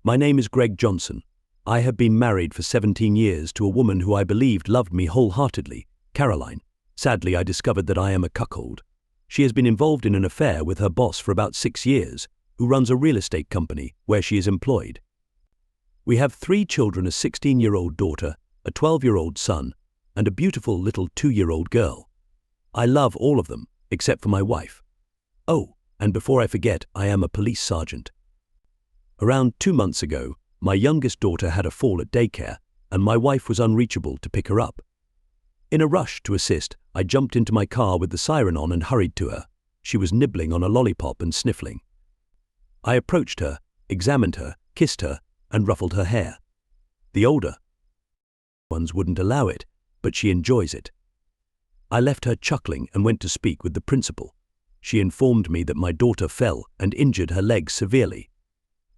My name is Greg Johnson. I have been married for 17 years to a woman who I believed loved me wholeheartedly, Caroline. Sadly, I discovered that I am a cuckold. She has been involved in an affair with her boss for about 6 years, who runs a real estate company where she is employed. We have 3 children, a 16-year-old daughter, a 12-year-old son, and a beautiful little 2-year-old girl. I love all of them, except for my wife. Oh, and before I forget, I am a police sergeant. Around 2 months ago, my youngest daughter had a fall at daycare, and my wife was unreachable to pick her up. In a rush to assist, I jumped into my car with the siren on and hurried to her. She was nibbling on a lollipop and sniffling. I approached her, examined her, kissed her, and ruffled her hair. The older ones wouldn't allow it, but she enjoys it. I left her chuckling and went to speak with the principal. She informed me that my daughter fell and injured her leg severely.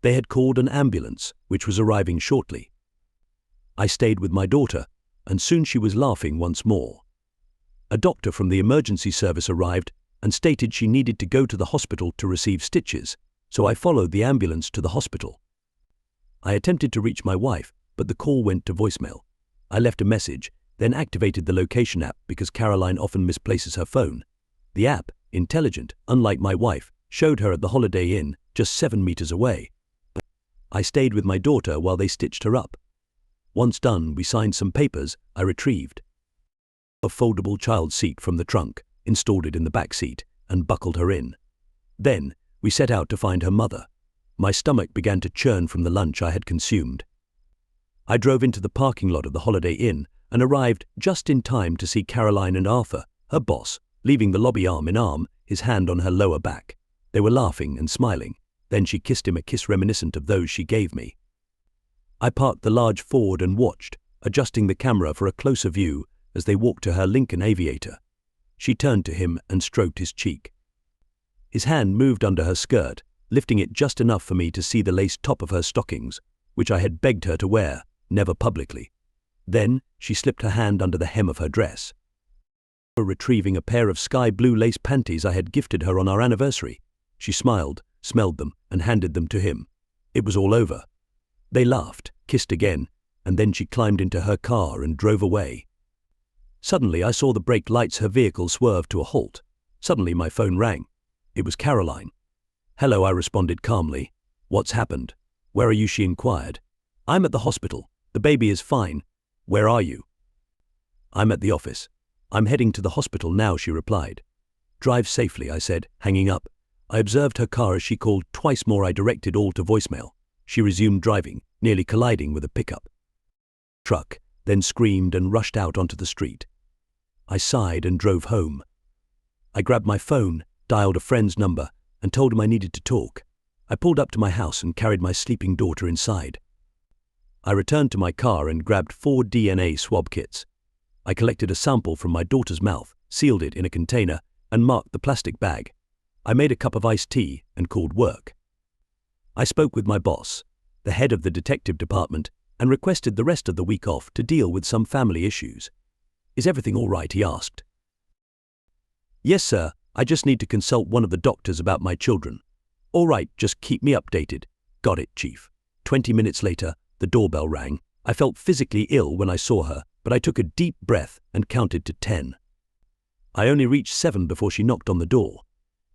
They had called an ambulance, which was arriving shortly. I stayed with my daughter, and soon she was laughing once more. A doctor from the emergency service arrived and stated she needed to go to the hospital to receive stitches, so I followed the ambulance to the hospital. I attempted to reach my wife, but the call went to voicemail. I left a message, then activated the location app because Caroline often misplaces her phone. The app, intelligent, unlike my wife, showed her at the Holiday Inn, just 7 meters away. I stayed with my daughter while they stitched her up. Once done, we signed some papers I retrieved. A foldable child seat from the trunk, installed it in the back seat, and buckled her in. Then, we set out to find her mother. My stomach began to churn from the lunch I had consumed. I drove into the parking lot of the Holiday Inn and arrived just in time to see Caroline and Arthur, her boss, leaving the lobby arm in arm, his hand on her lower back. They were laughing and smiling. Then she kissed him, a kiss reminiscent of those she gave me. I parked the large Ford and watched, adjusting the camera for a closer view as they walked to her Lincoln Aviator. She turned to him and stroked his cheek. His hand moved under her skirt, lifting it just enough for me to see the lace top of her stockings, which I had begged her to wear, never publicly. Then she slipped her hand under the hem of her dress. Retrieving a pair of sky blue lace panties I had gifted her on our anniversary, she smiled, smelled them, and handed them to him. It was all over. They laughed, kissed again, and then she climbed into her car and drove away. Suddenly I saw the brake lights her vehicle swerve to a halt. Suddenly my phone rang. It was Caroline. "Hello," I responded calmly. "What's happened?" "Where are you?" she inquired. "I'm at the hospital. The baby is fine." "Where are you?" "I'm at the office." "I'm heading to the hospital now," she replied. "Drive safely," I said, hanging up. I observed her car as she called twice more. I directed all to voicemail. She resumed driving, nearly colliding with a pickup truck, then screamed and rushed out onto the street. I sighed and drove home. I grabbed my phone, dialed a friend's number, and told him I needed to talk. I pulled up to my house and carried my sleeping daughter inside. I returned to my car and grabbed 4 DNA swab kits. I collected a sample from my daughter's mouth, sealed it in a container, and marked the plastic bag. I made a cup of iced tea and called work. I spoke with my boss, the head of the detective department, and requested the rest of the week off to deal with some family issues. "Is everything all right?" he asked. "Yes, sir. I just need to consult one of the doctors about my children." "All right, just keep me updated." "Got it, Chief." 20 minutes later, the doorbell rang. I felt physically ill when I saw her, but I took a deep breath and counted to 10. I only reached 7 before she knocked on the door.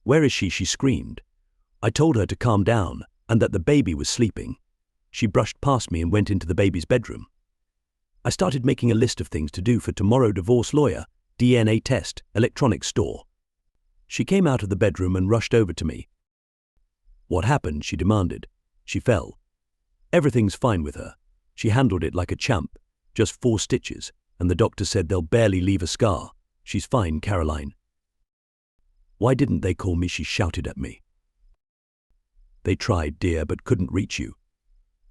"Where is she?" she screamed. I told her to calm down and that the baby was sleeping. She brushed past me and went into the baby's bedroom. I started making a list of things to do for tomorrow: divorce lawyer, DNA test, electronics store. She came out of the bedroom and rushed over to me. "What happened?" she demanded. "She fell." "Everything's fine with her. She handled it like a champ. Just 4 stitches, and the doctor said they'll barely leave a scar. She's fine, Caroline." "Why didn't they call me?" she shouted at me. "They tried, dear, but couldn't reach you."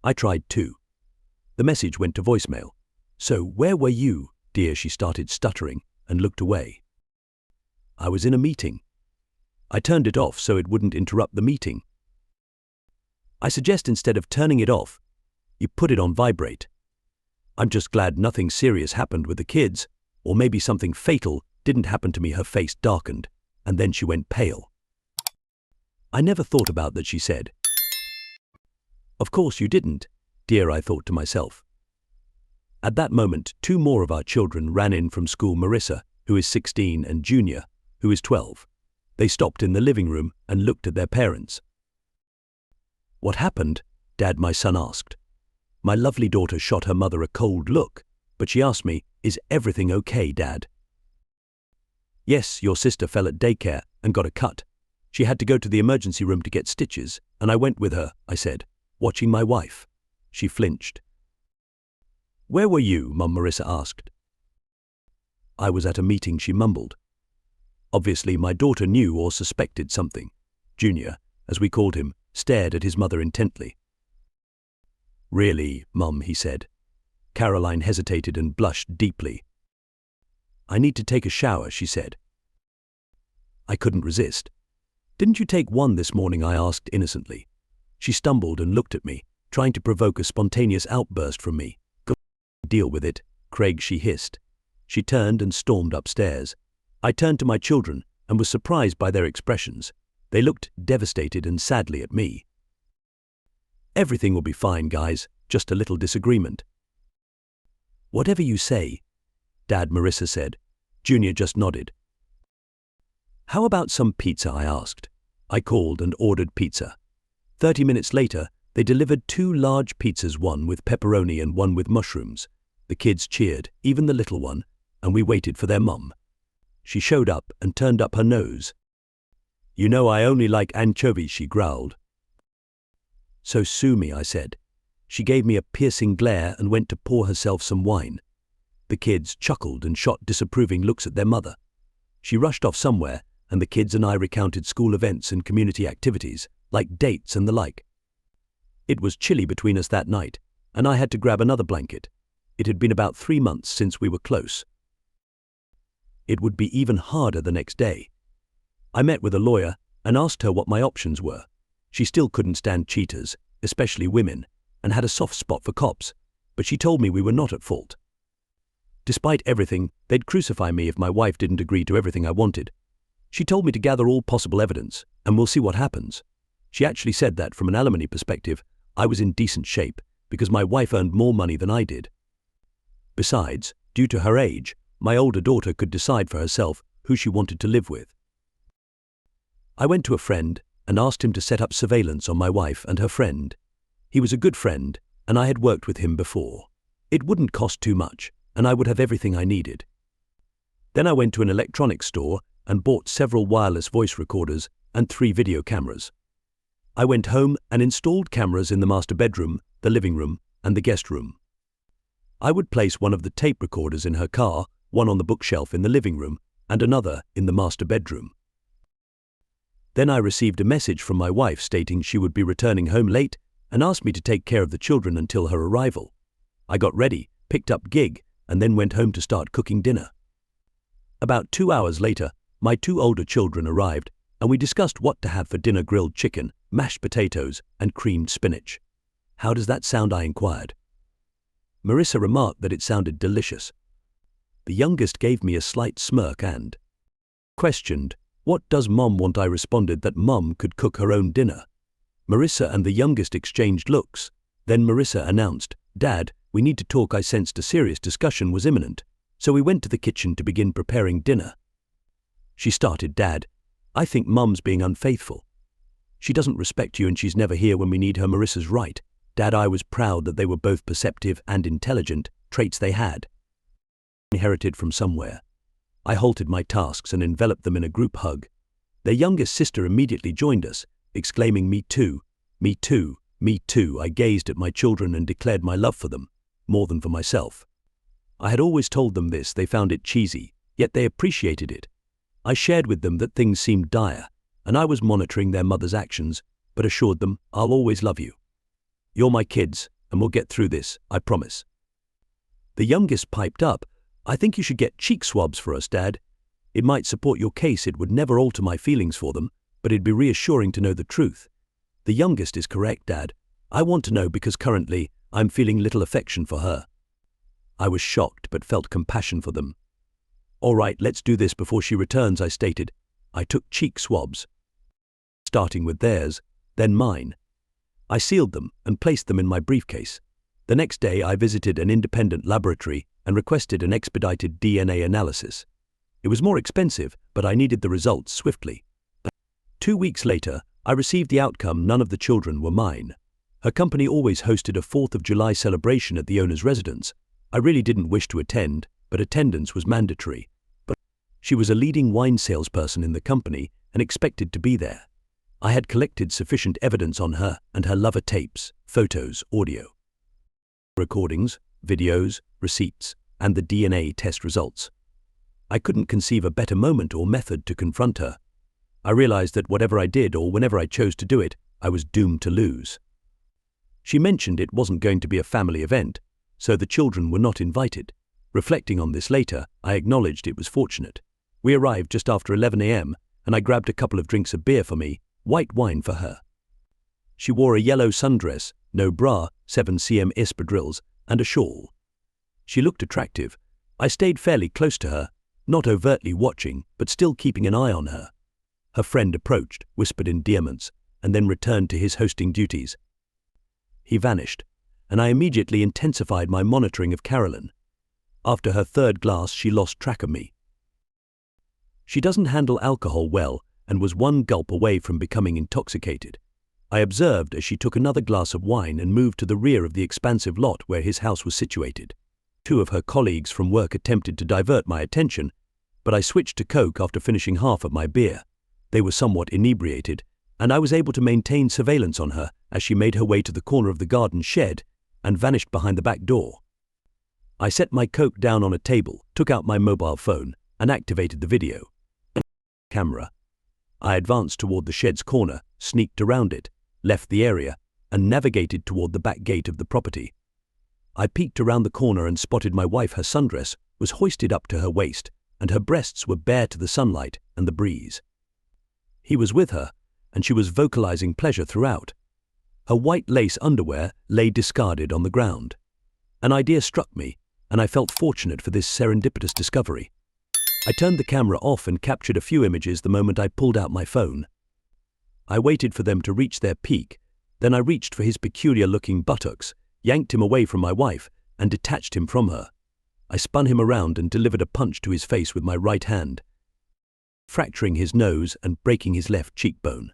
"I tried too." The message went to voicemail. "So where were you, dear?" she started stuttering and looked away. "I was in a meeting." I turned it off so it wouldn't interrupt the meeting. "I suggest instead of turning it off, you put it on vibrate. I'm just glad nothing serious happened with the kids, or maybe something fatal didn't happen to me." Her face darkened, and then she went pale. "I never thought about that," she said. Of course you didn't, dear, I thought to myself. At that moment, two more of our children ran in from school, Marissa, who is 16, and Junior, who is 12. They stopped in the living room and looked at their parents. What happened, Dad? My son asked. My lovely daughter shot her mother a cold look, but she asked me, is everything okay, Dad? Yes, your sister fell at daycare and got a cut. She had to go to the emergency room to get stitches, and I went with her, I said, watching my wife. She flinched. Where were you, Mum? Marissa asked. I was at a meeting, she mumbled. Obviously, my daughter knew or suspected something. Junior, as we called him, stared at his mother intently. Really, Mum, he said. Caroline hesitated and blushed deeply. I need to take a shower, she said. I couldn't resist. Didn't you take one this morning? I asked innocently. She stumbled and looked at me, trying to provoke a spontaneous outburst from me. Go deal with it, Craig, she hissed. She turned and stormed upstairs. I turned to my children and was surprised by their expressions. They looked devastated and sadly at me. Everything will be fine, guys, just a little disagreement. Whatever you say, Dad, Marissa said. Junior just nodded. How about some pizza? I asked. I called and ordered pizza. 30 minutes later, they delivered 2 large pizzas, one with pepperoni and one with mushrooms. The kids cheered, even the little one, and we waited for their mum. She showed up and turned up her nose. You know I only like anchovies, she growled. So sue me, I said. She gave me a piercing glare and went to pour herself some wine. The kids chuckled and shot disapproving looks at their mother. She rushed off somewhere, and the kids and I recounted school events and community activities, like dates and the like. It was chilly between us that night, and I had to grab another blanket. It had been about 3 months since we were close. It would be even harder the next day. I met with a lawyer and asked her what my options were. She still couldn't stand cheaters, especially women, and had a soft spot for cops, but she told me we were not at fault. Despite everything, they'd crucify me if my wife didn't agree to everything I wanted. She told me to gather all possible evidence, and we'll see what happens. She actually said that from an alimony perspective, I was in decent shape because my wife earned more money than I did. Besides, due to her age, my older daughter could decide for herself who she wanted to live with. I went to a friend and asked him to set up surveillance on my wife and her friend. He was a good friend, and I had worked with him before. It wouldn't cost too much, and I would have everything I needed. Then I went to an electronics store and bought several wireless voice recorders and 3 video cameras. I went home and installed cameras in the master bedroom, the living room, and the guest room. I would place one of the tape recorders in her car, one on the bookshelf in the living room, and another in the master bedroom. Then I received a message from my wife stating she would be returning home late and asked me to take care of the children until her arrival. I got ready, picked up gig, and then went home to start cooking dinner. About 2 hours later, my 2 older children arrived, and we discussed what to have for dinner: grilled chicken, mashed potatoes, and creamed spinach. How does that sound? I inquired. Marissa remarked that it sounded delicious. The youngest gave me a slight smirk and questioned, "What does Mom want?" I responded that Mom could cook her own dinner. Marissa and the youngest exchanged looks. Then Marissa announced, "Dad, we need to talk." I sensed a serious discussion was imminent, so we went to the kitchen to begin preparing dinner. She started, "Dad, I think Mum's being unfaithful. She doesn't respect you and she's never here when we need her." Marissa's right. Dad, I was proud that they were both perceptive and intelligent, traits they had inherited from somewhere. I halted my tasks and enveloped them in a group hug. Their youngest sister immediately joined us, exclaiming, "Me too, me too, me too." I gazed at my children and declared my love for them, more than for myself. I had always told them this. They found it cheesy, yet they appreciated it. I shared with them that things seemed dire, and I was monitoring their mother's actions, but assured them, "I'll always love you. You're my kids, and we'll get through this, I promise." The youngest piped up, "I think you should get cheek swabs for us, Dad. It might support your case. It would never alter my feelings for them, but it'd be reassuring to know the truth." The youngest is correct, Dad. I want to know because currently I'm feeling little affection for her. I was shocked but felt compassion for them. "All right, let's do this before she returns," I stated. I took cheek swabs, starting with theirs, then mine. I sealed them and placed them in my briefcase. The next day I visited an independent laboratory and requested an expedited DNA analysis. It was more expensive, but I needed the results swiftly. 2 weeks later, I received the outcome. None of the children were mine. Her company always hosted a 4th of July celebration at the owner's residence. I really didn't wish to attend, but attendance was mandatory. But she was a leading wine salesperson in the company and expected to be there. I had collected sufficient evidence on her and her lover: tapes, photos, audio recordings, videos, receipts, and the DNA test results. I couldn't conceive a better moment or method to confront her. I realized that whatever I did or whenever I chose to do it, I was doomed to lose. She mentioned it wasn't going to be a family event, so the children were not invited. Reflecting on this later, I acknowledged it was fortunate. We arrived just after 11 a.m., and I grabbed a couple of drinks of beer for me, white wine for her. She wore a yellow sundress, no bra, 7 cm espadrilles, and a shawl. She looked attractive. I stayed fairly close to her, not overtly watching, but still keeping an eye on her. Her friend approached, whispered endearments, and then returned to his hosting duties. He vanished, and I immediately intensified my monitoring of Carolyn. After her 3rd glass, she lost track of me. She doesn't handle alcohol well and was 1 gulp away from becoming intoxicated. I observed as she took another glass of wine and moved to the rear of the expansive lot where his house was situated. 2 of her colleagues from work attempted to divert my attention, but I switched to Coke after finishing half of my beer. They were somewhat inebriated, and I was able to maintain surveillance on her as she made her way to the corner of the garden shed and vanished behind the back door. I set my Coke down on a table, took out my mobile phone, and activated the video camera. I advanced toward the shed's corner, sneaked around it, left the area, and navigated toward the back gate of the property. I peeked around the corner and spotted my wife. Her sundress was hoisted up to her waist, and her breasts were bare to the sunlight and the breeze. He was with her, and she was vocalizing pleasure throughout. Her white lace underwear lay discarded on the ground. An idea struck me, and I felt fortunate for this serendipitous discovery. I turned the camera off and captured a few images the moment I pulled out my phone. I waited for them to reach their peak, then I reached for his peculiar-looking buttocks, yanked him away from my wife, and detached him from her. I spun him around and delivered a punch to his face with my right hand, fracturing his nose and breaking his left cheekbone.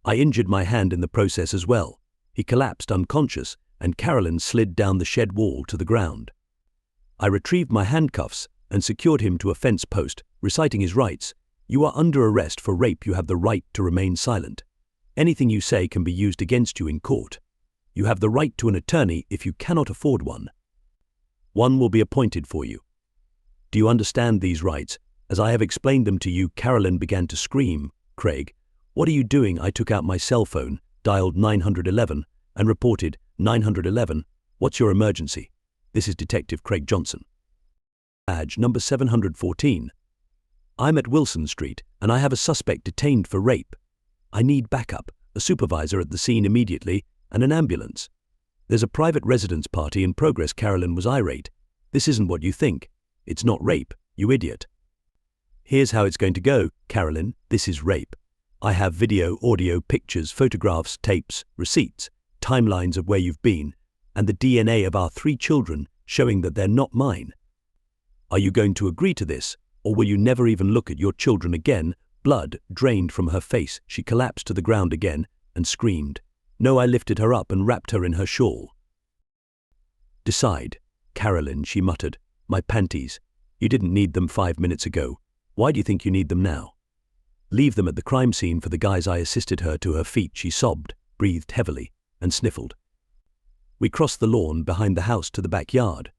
I injured my hand in the process as well. He collapsed unconscious, and Carolyn slid down the shed wall to the ground. I retrieved my handcuffs and secured him to a fence post, reciting his rights. "You are under arrest for rape. You have the right to remain silent. Anything you say can be used against you in court. You have the right to an attorney if you cannot afford one. One will be appointed for you. Do you understand these rights? As I have explained them to you." Carolyn began to scream. "Craig, what are you doing?" I took out my cell phone, dialed 911, and reported, 911, "What's your emergency? This is Detective Craig Johnson. Badge number 714. I'm at Wilson Street, and I have a suspect detained for rape. I need backup, a supervisor at the scene immediately, and an ambulance. There's a private residence party in progress." Carolyn was irate. "This isn't what you think. It's not rape, you idiot." "Here's how it's going to go, Carolyn. This is rape. I have video, audio, pictures, photographs, tapes, receipts, timelines of where you've been, and the DNA of our 3 children showing that they're not mine. Are you going to agree to this, or will you never even look at your children again?" Blood drained from her face. She collapsed to the ground again and screamed. "No." I lifted her up and wrapped her in her shawl. "Decide, Carolyn," she muttered. "My panties. You didn't need them 5 minutes ago. Why do you think you need them now? Leave them at the crime scene for the guys." I assisted her to her feet. She sobbed, breathed heavily, and sniffled. We crossed the lawn behind the house to the backyard.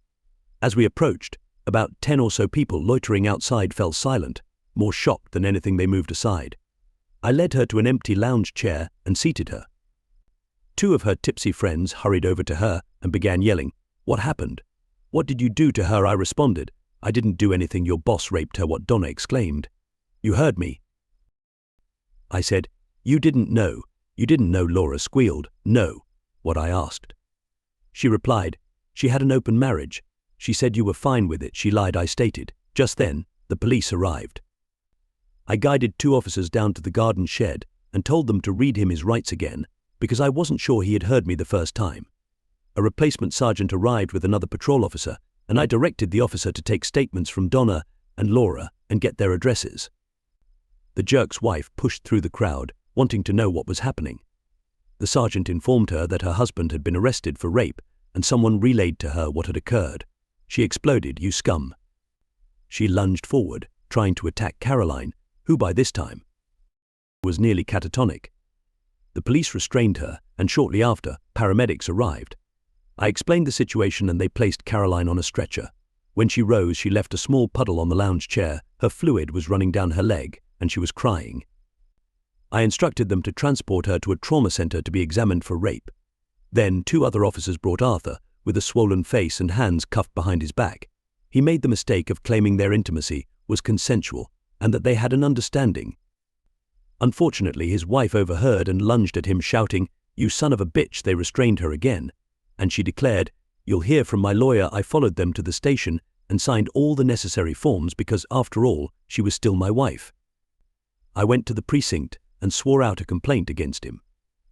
As we approached, about 10 or so people loitering outside fell silent, more shocked than anything. They moved aside. I led her to an empty lounge chair and seated her. 2 of her tipsy friends hurried over to her and began yelling, "What happened? What did you do to her?" I responded, "I didn't do anything. Your boss raped her." "What?" Donna exclaimed. "You heard me." I said, "You didn't know. You didn't know." Laura squealed. "No." "What?" I asked. She replied, "She had an open marriage. She said you were fine with it." She lied, I stated. Just then, the police arrived. I guided 2 officers down to the garden shed and told them to read him his rights again. because I wasn't sure he had heard me the first time. A replacement sergeant arrived with another patrol officer, and I directed the officer to take statements from Donna and Laura and get their addresses. The jerk's wife pushed through the crowd, wanting to know what was happening. The sergeant informed her that her husband had been arrested for rape, and someone relayed to her what had occurred. She exploded, "You scum." She lunged forward, trying to attack Caroline, who by this time was nearly catatonic. The police restrained her, and shortly after, paramedics arrived. I explained the situation and they placed Caroline on a stretcher. When she rose, she left a small puddle on the lounge chair, her fluid was running down her leg, and she was crying. I instructed them to transport her to a trauma center to be examined for rape. Then 2 other officers brought Arthur, with a swollen face and hands cuffed behind his back. He made the mistake of claiming their intimacy was consensual and that they had an understanding. Unfortunately, his wife overheard and lunged at him, shouting, "You son of a bitch." They restrained her again, and she declared, "You'll hear from my lawyer." I followed them to the station and signed all the necessary forms because, after all, she was still my wife. I went to the precinct and swore out a complaint against him.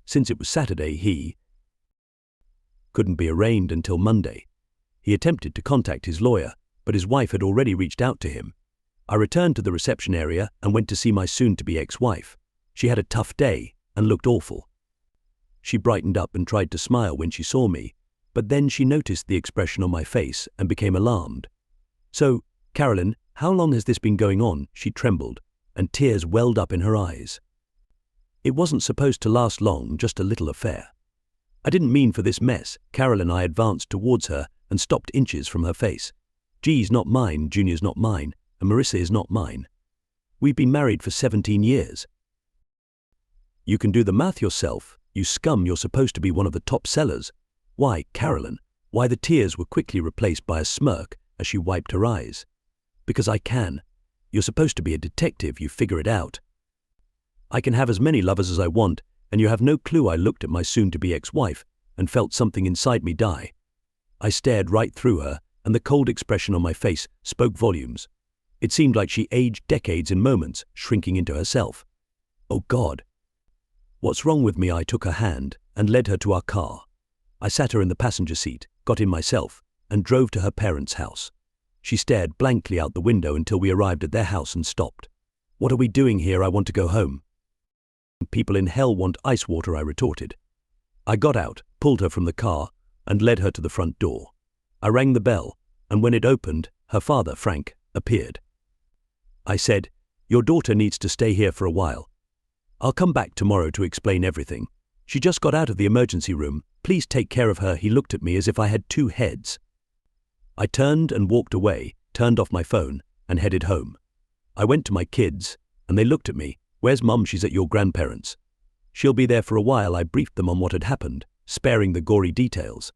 Since it was Saturday, he couldn't be arraigned until Monday. He attempted to contact his lawyer, but his wife had already reached out to him. I returned to the reception area and went to see my soon-to-be ex-wife. She had a tough day and looked awful. She brightened up and tried to smile when she saw me, but then she noticed the expression on my face and became alarmed. "So, Carolyn, how long has this been going on?" She trembled, and tears welled up in her eyes. "It wasn't supposed to last long, just a little affair." "I didn't mean for this mess." Carolyn. I advanced towards her and stopped inches from her face. "G's not mine, Junior's not mine, and Marissa is not mine. We've been married for 17 years. You can do the math yourself. You scum, you're supposed to be one of the top sellers." "Why, Carolyn?" Why, the tears were quickly replaced by a smirk as she wiped her eyes. "Because I can. You're supposed to be a detective, you figure it out. I can have as many lovers as I want, and you have no clue." I looked at my soon-to-be ex-wife and felt something inside me die. I stared right through her, and the cold expression on my face spoke volumes. It seemed like she aged decades in moments, shrinking into herself. Oh God! What's wrong with me? I took her hand and led her to our car. I sat her in the passenger seat, got in myself, and drove to her parents' house. She stared blankly out the window until we arrived at their house and stopped. "What are we doing here? I want to go home." "People in hell want ice water," I retorted. I got out, pulled her from the car, and led her to the front door. I rang the bell, and when it opened, her father, Frank, appeared. I said, "Your daughter needs to stay here for a while. I'll come back tomorrow to explain everything. She just got out of the emergency room. Please take care of her." He looked at me as if I had 2 heads. I turned and walked away, turned off my phone, and headed home. I went to my kids, and they looked at me. "Where's Mum?" "She's at your grandparents'." "She'll be there for a while." I briefed them on what had happened, sparing the gory details.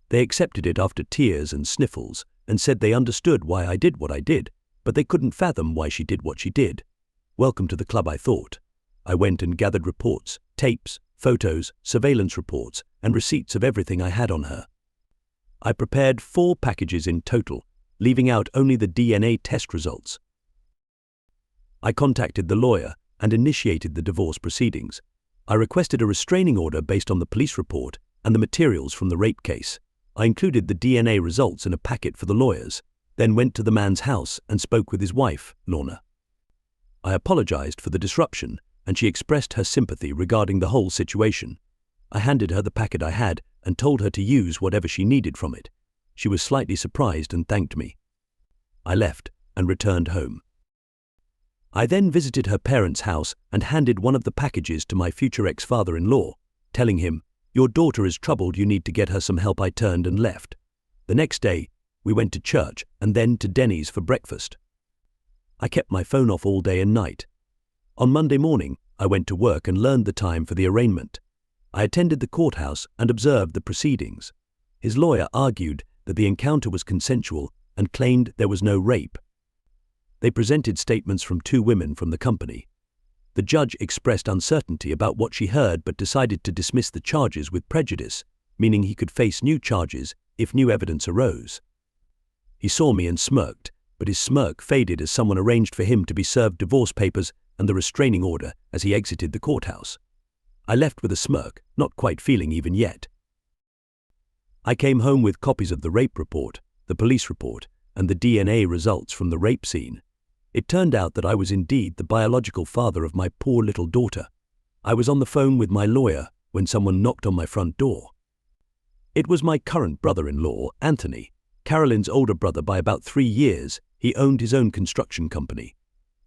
They accepted it after tears and sniffles, and said they understood why I did what I did, but they couldn't fathom why she did what she did. Welcome to the club, I thought. I went and gathered reports, tapes, photos, surveillance reports, and receipts of everything I had on her. I prepared 4 packages in total, leaving out only the DNA test results. I contacted the lawyer and initiated the divorce proceedings. I requested a restraining order based on the police report and the materials from the rape case. I included the DNA results in a packet for the lawyers, then went to the man's house and spoke with his wife, Lorna. I apologized for the disruption, and she expressed her sympathy regarding the whole situation. I handed her the packet I had and told her to use whatever she needed from it. She was slightly surprised and thanked me. I left and returned home. I then visited her parents' house and handed one of the packages to my future ex-father-in-law, telling him, "Your daughter is troubled, you need to get her some help." I turned and left. The next day, we went to church and then to Denny's for breakfast. I kept my phone off all day and night. On Monday morning, I went to work and learned the time for the arraignment. I attended the courthouse and observed the proceedings. His lawyer argued that the encounter was consensual and claimed there was no rape. They presented statements from 2 women from the company. The judge expressed uncertainty about what she heard but decided to dismiss the charges with prejudice, meaning he could face new charges if new evidence arose. He saw me and smirked, but his smirk faded as someone arranged for him to be served divorce papers and the restraining order as he exited the courthouse. I left with a smirk, not quite feeling even yet. I came home with copies of the rape report, the police report, and the DNA results from the rape scene. It turned out that I was indeed the biological father of my poor little daughter. I was on the phone with my lawyer when someone knocked on my front door. It was my current brother-in-law, Anthony, Caroline's older brother by about 3 years. He owned his own construction company.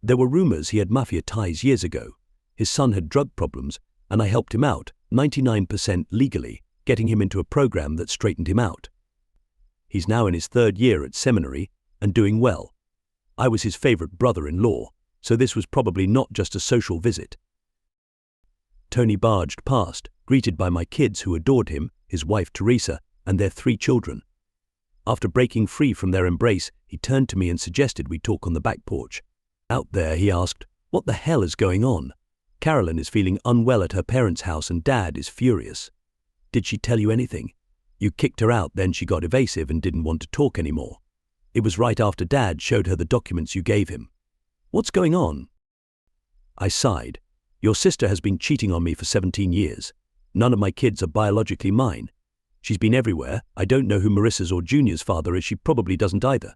There were rumors he had mafia ties years ago. His son had drug problems, and I helped him out, 99% legally, getting him into a program that straightened him out. He's now in his 3rd year at seminary and doing well. I was his favorite brother-in-law, so this was probably not just a social visit. Tony barged past, greeted by my kids who adored him, his wife Teresa, and their 3 children. After breaking free from their embrace, he turned to me and suggested we talk on the back porch. Out there, he asked, "What the hell is going on? Caroline is feeling unwell at her parents' house and Dad is furious. Did she tell you anything? You kicked her out, then she got evasive and didn't want to talk anymore. It was right after Dad showed her the documents you gave him. What's going on?" I sighed. "Your sister has been cheating on me for 17 years. None of my kids are biologically mine. She's been everywhere. I don't know who Marissa's or Junior's father is. She probably doesn't either.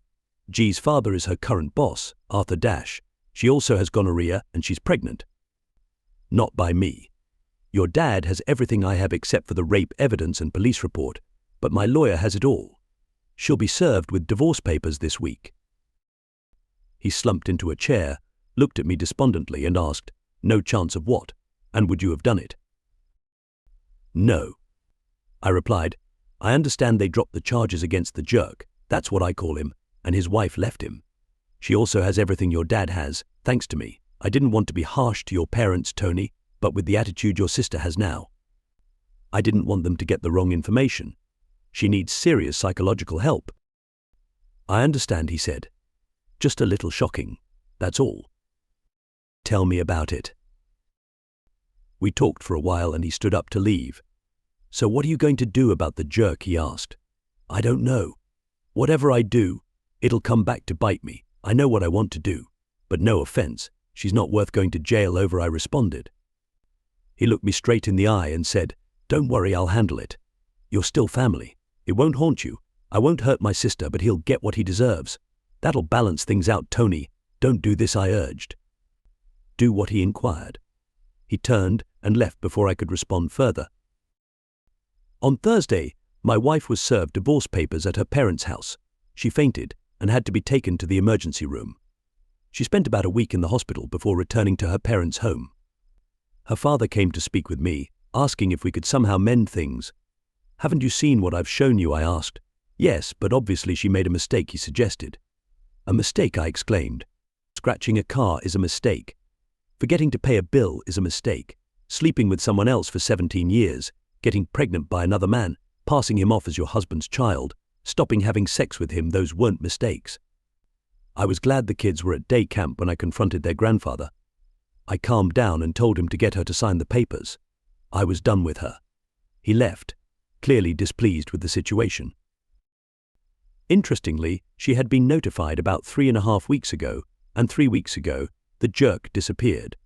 G's father is her current boss, Arthur Dash. She also has gonorrhea and she's pregnant. Not by me. Your dad has everything I have except for the rape evidence and police report, but my lawyer has it all. She'll be served with divorce papers this week." He slumped into a chair, looked at me despondently and asked, "No chance of what? And would you have done it?" "No." I replied, "I understand they dropped the charges against the jerk, that's what I call him, and his wife left him. She also has everything your dad has, thanks to me. I didn't want to be harsh to your parents, Tony, but with the attitude your sister has now, I didn't want them to get the wrong information. She needs serious psychological help." "I understand," he said. "Just a little shocking, that's all." "Tell me about it." We talked for a while and he stood up to leave. "So what are you going to do about the jerk?" he asked. "I don't know. Whatever I do, it'll come back to bite me. I know what I want to do. But no offense, she's not worth going to jail over," I responded. He looked me straight in the eye and said, "Don't worry, I'll handle it. You're still family. It won't haunt you. I won't hurt my sister, but he'll get what he deserves. That'll balance things out, Tony. Don't do this," I urged. "Do what?" he inquired. He turned and left before I could respond further. On Thursday, my wife was served divorce papers at her parents' house. She fainted and had to be taken to the emergency room. She spent about a week in the hospital before returning to her parents' home. Her father came to speak with me, asking if we could somehow mend things. "Haven't you seen what I've shown you?" I asked. "Yes, but obviously she made a mistake," he suggested. "A mistake?" I exclaimed. "Scratching a car is a mistake. Forgetting to pay a bill is a mistake. Sleeping with someone else for 17 years, getting pregnant by another man, passing him off as your husband's child, stopping having sex with him, those weren't mistakes." I was glad the kids were at day camp when I confronted their grandfather. I calmed down and told him to get her to sign the papers. I was done with her. He left, clearly displeased with the situation. Interestingly, she had been notified about 3.5 weeks ago, and 3 weeks ago, the jerk disappeared.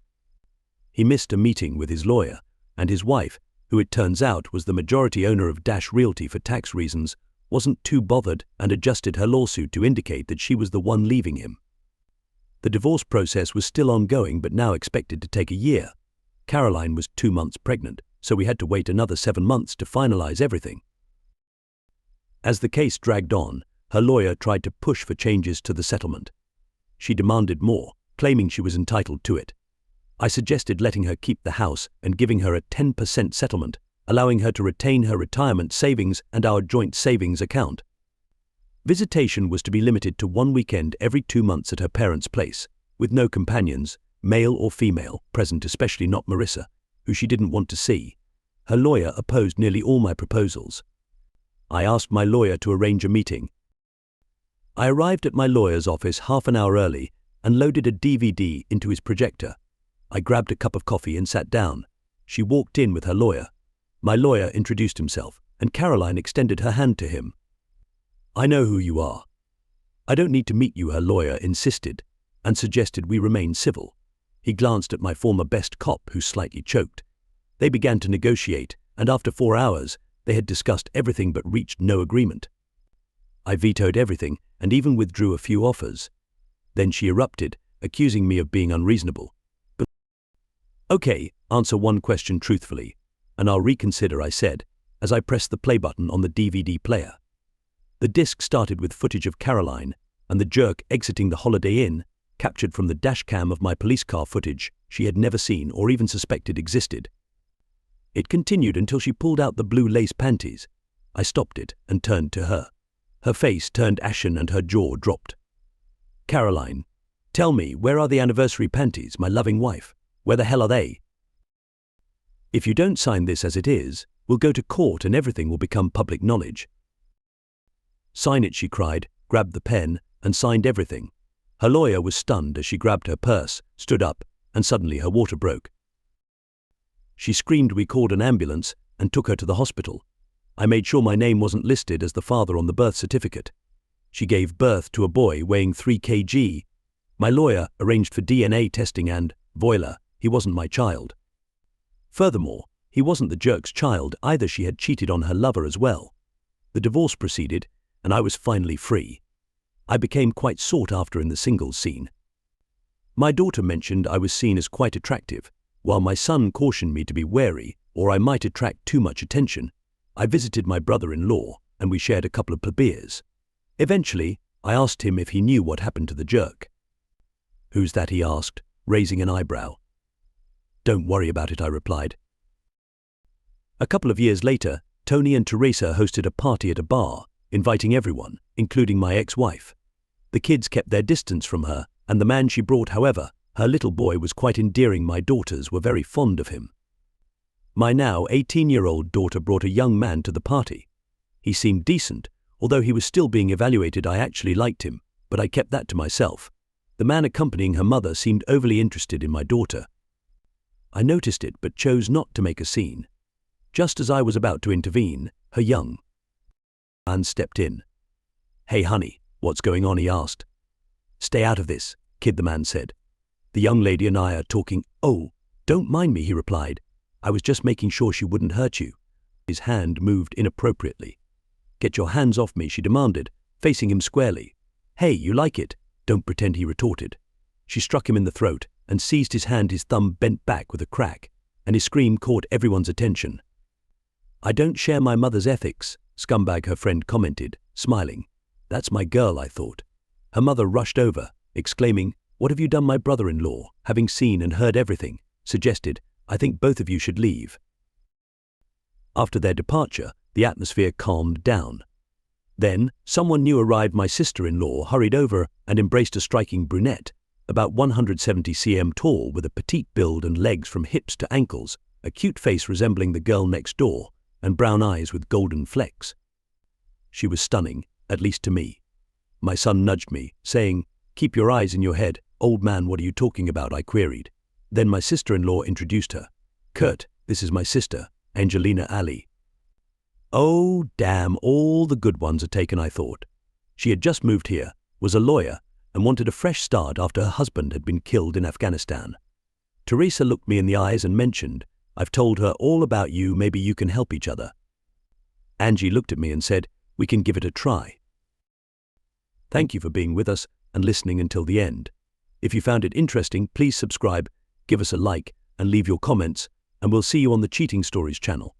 He missed a meeting with his lawyer, and his wife, who it turns out was the majority owner of Dash Realty for tax reasons, wasn't too bothered and adjusted her lawsuit to indicate that she was the one leaving him. The divorce process was still ongoing but now expected to take a year. Caroline was 2 months pregnant, so we had to wait another 7 months to finalize everything. As the case dragged on, her lawyer tried to push for changes to the settlement. She demanded more, claiming she was entitled to it. I suggested letting her keep the house and giving her a 10% settlement, allowing her to retain her retirement savings and our joint savings account. Visitation was to be limited to 1 weekend every 2 months at her parents' place, with no companions, male or female, present, especially not Marissa, who she didn't want to see. Her lawyer opposed nearly all my proposals. I asked my lawyer to arrange a meeting. I arrived at my lawyer's office half an hour early and loaded a DVD into his projector. I grabbed a cup of coffee and sat down. She walked in with her lawyer. My lawyer introduced himself, and Caroline extended her hand to him. "I know who you are." "I don't need to meet you," her lawyer insisted, and suggested we remain civil. He glanced at my former best cop, who slightly choked. They began to negotiate, and after 4 hours, they had discussed everything but reached no agreement. I vetoed everything and even withdrew a few offers. Then she erupted, accusing me of being unreasonable. But okay, answer one question truthfully, and I'll reconsider, I said, as I pressed the play button on the DVD player. The disc started with footage of Caroline and the jerk exiting the Holiday Inn, captured from the dashcam of my police car footage she had never seen or even suspected existed. It continued until she pulled out the blue lace panties. I stopped it and turned to her. Her face turned ashen and her jaw dropped. Caroline, tell me, where are the anniversary panties, my loving wife? Where the hell are they? If you don't sign this as it is, we'll go to court and everything will become public knowledge. Sign it, she cried, grabbed the pen, and signed everything. Her lawyer was stunned as she grabbed her purse, stood up, and suddenly her water broke. She screamed we called an ambulance and took her to the hospital. I made sure my name wasn't listed as the father on the birth certificate. She gave birth to a boy weighing 3 kg. My lawyer arranged for DNA testing and, voila, he wasn't my child. Furthermore, he wasn't the jerk's child either. She had cheated on her lover as well. The divorce proceeded, and I was finally free. I became quite sought after in the singles scene. My daughter mentioned I was seen as quite attractive, while my son cautioned me to be wary or I might attract too much attention. I visited my brother-in-law and we shared a couple of beers. Eventually, I asked him if he knew what happened to the jerk. Who's that? He asked, raising an eyebrow. Don't worry about it, I replied. A couple of years later, Tony and Teresa hosted a party at a bar, inviting everyone, including my ex-wife. The kids kept their distance from her, and the man she brought, however, her little boy, was quite endearing. My daughters were very fond of him. My now 18-year-old daughter brought a young man to the party. He seemed decent, although he was still being evaluated. I actually liked him, but I kept that to myself. The man accompanying her mother seemed overly interested in my daughter. I noticed it but chose not to make a scene. Just as I was about to intervene, her young man stepped in. Hey honey, what's going on? He asked. Stay out of this, kid, the man said. The young lady and I are talking. Oh, don't mind me, he replied. I was just making sure she wouldn't hurt you. His hand moved inappropriately. Get your hands off me, she demanded, facing him squarely. Hey, you like it? Don't pretend, he retorted. She struck him in the throat and seized his hand. His thumb bent back with a crack, and his scream caught everyone's attention. I don't share my mother's ethics, scumbag, her friend commented, smiling. That's my girl, I thought. Her mother rushed over, exclaiming, What have you done? My brother-in-law, having seen and heard everything, suggested, I think both of you should leave. After their departure, the atmosphere calmed down. Then, someone new arrived. My sister-in-law hurried over and embraced a striking brunette, about 170 cm tall, with a petite build and legs from hips to ankles, a cute face resembling the girl next door, and brown eyes with golden flecks. She was stunning, at least to me. My son nudged me, saying, Keep your eyes in your head. Old man, what are you talking about? I queried. Then my sister-in-law introduced her. Kurt, this is my sister, Angelina Ali. Oh, damn, all the good ones are taken, I thought. She had just moved here, was a lawyer, and wanted a fresh start after her husband had been killed in Afghanistan. Teresa looked me in the eyes and mentioned, I've told her all about you, maybe you can help each other. Angie looked at me and said, we can give it a try. Thank you for being with us and listening until the end. If you found it interesting, please subscribe, give us a like, and leave your comments, and we'll see you on the Cheating Stories channel.